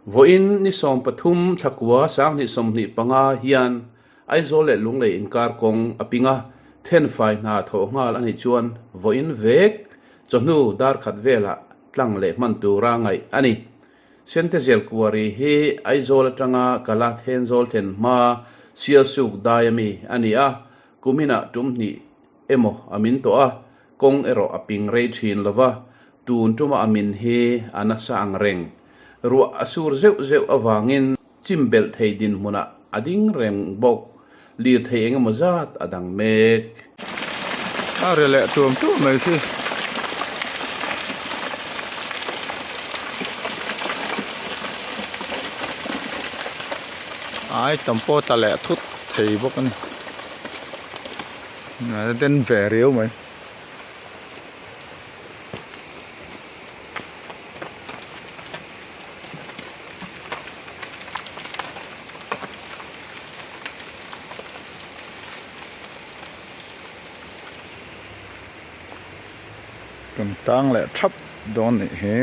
voin ni som pathum thakwa sang ni som ni panga hian Aizawl le Lunglei inkar Kawng apinga then fai na tho ngal ani chuan voin vek chonu dar khat vela tlang le man tu ra ngai ani sentezel kuari hi Aizawl atanga kala then zol then ma sial suk dayami ani a kumina tumni emo amin to a Kawng ero aping rei thin lova tun tuma amin hi anasa ang reng ruwa asur zeu awangin chimbel theidin muna ading reng bok li thei eng mazat adang mek rele tuam tu mai si ai tampo ta le thut thei bok ani na den ve riu mai tang le thap don ni he